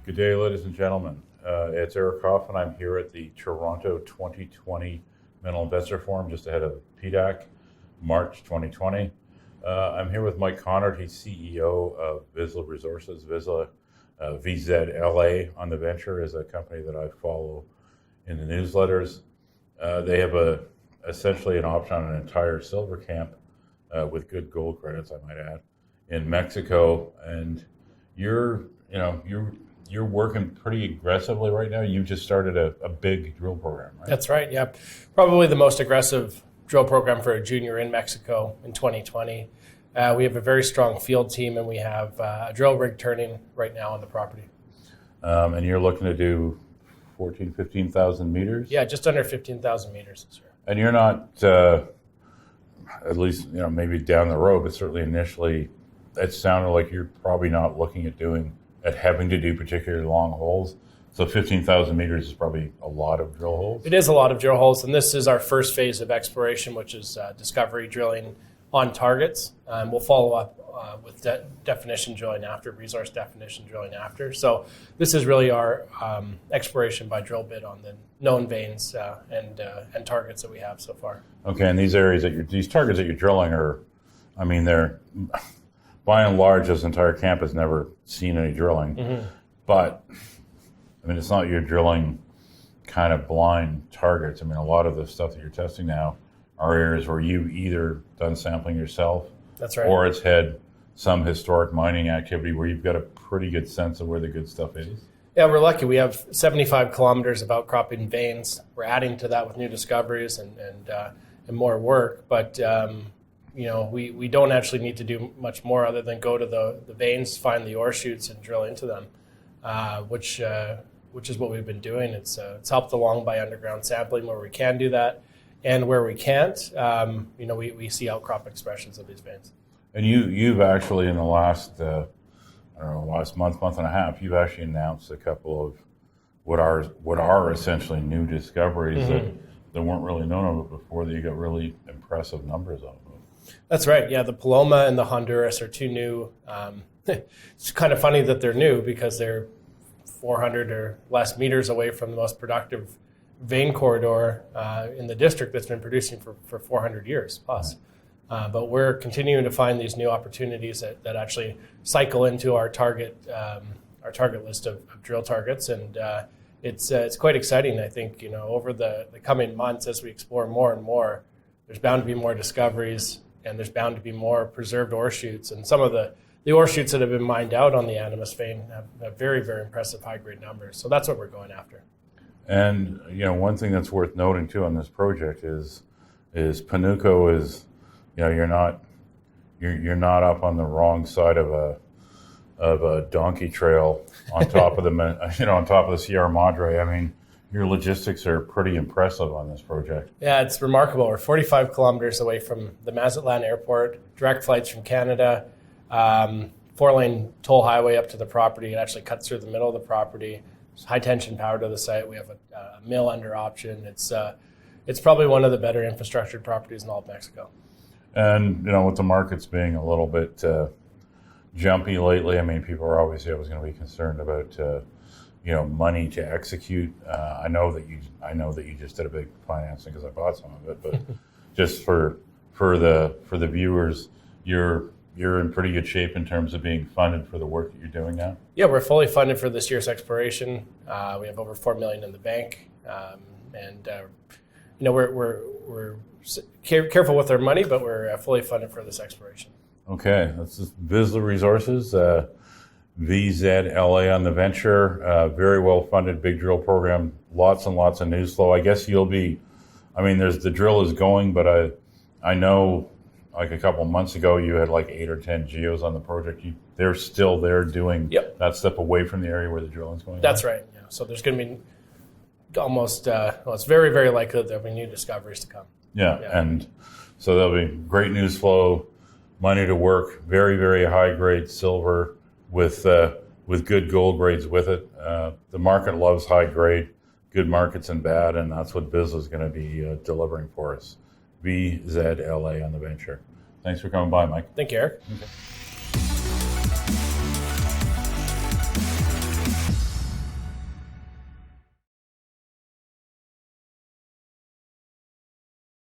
Good day, ladies and gentlemen. It's Eric Coffin. I'm here at the Toronto 2020 Mineral Investor Forum, just ahead of PDAC, March 2020. I'm here with Mike Konnert. He's CEO of Vizsla Resources. Vizsla, VZLA on the venture, is a company that I follow in the newsletters. They have essentially an option on an entire silver camp with good gold credits, I might add, in Mexico. And you're working pretty aggressively right now. You just started a big drill program, right? That's right, yeah. Probably the most aggressive drill program for a junior in Mexico in 2020. We have a very strong field team, and we have a drill rig turning right now on the property. And you're looking to do 15,000 meters? Yeah, just under 15,000 meters this year. And you're not, at least, maybe down the road, but certainly initially, it sounded like you're probably not looking at having to do particularly long holes. So 15,000 meters is probably a lot of drill holes? It is a lot of drill holes, and this is our first phase of exploration, which is discovery drilling on targets. We'll follow up with definition drilling after, resource definition drilling after. So this is really our exploration by drill bit on the known veins and targets that we have so far. Okay, and these targets that you're drilling they're by and large, this entire camp has never seen any drilling. Mm-hmm. But it's not you're drilling kind of blind targets. A lot of the stuff that you're testing now are areas where you've either done sampling yourself. That's right. Or it's had some historic mining activity where you've got a pretty good sense of where the good stuff is. Yeah, we're lucky. We have 75 kilometers of outcropping veins. We're adding to that with new discoveries and more work. But we don't actually need to do much more other than go to the veins, find the ore chutes, and drill into them, which is what we've been doing. It's helped along by underground sampling where we can do that, and where we can't, we see outcrop expressions of these veins. And you've actually in the last month and a half, you've actually announced a couple of what are essentially new discoveries mm-hmm. that weren't really known of before. That you got really impressive numbers on. That's right. Yeah, the Paloma and the Honduras are two new. It's kind of funny that they're new because they're 400 or less meters away from the most productive vein corridor in the district that's been producing for 400 years plus. But we're continuing to find these new opportunities that actually cycle into our target list of drill targets, and it's quite exciting. I think over the coming months as we explore more and more, there's bound to be more discoveries. And there's bound to be more preserved ore chutes. And some of the ore chutes that have been mined out on the Animus vein have very, very impressive high-grade numbers. So that's what we're going after. And, one thing that's worth noting, too, on this project is Panuco is, you're not up on the wrong side of a donkey trail on top of on top of the Sierra Madre. Your logistics are pretty impressive on this project. Yeah, it's remarkable. We're 45 kilometers away from the Mazatlan airport, direct flights from Canada, 4-lane toll highway up to the property. It actually cuts through the middle of the property. There's high-tension power to the site. We have a mill under option. It's probably one of the better infrastructured properties in all of Mexico. And, with the markets being a little bit jumpy lately, people are obviously always going to be concerned about money to execute. I know that you just did a big financing because I bought some of it, but just for the viewers, you're in pretty good shape in terms of being funded for the work that you're doing now. Yeah, we're fully funded for this year's exploration. We have over $4 million in the bank, we're careful with our money, but we're fully funded for this exploration. Okay, this is Vizsla Resources. VZLA on the venture, very well-funded big drill program, lots and lots of news flow. I guess you'll be, the drill is going, but I know like a couple months ago you had like 8 or 10 geos on the project. They're still there doing that step away from the area where the drilling's going. That's right, yeah. So there's going to be almost, it's very, very likely that there'll be new discoveries to come. Yeah, and so there'll be great news flow, money to work, very, very high-grade silver, with good gold grades with it. The market loves high grade, good markets and bad, and that's what Vizsla is going to be delivering for us. VZLA on the venture. Thanks for coming by, Mike. Thank you, Eric. Okay.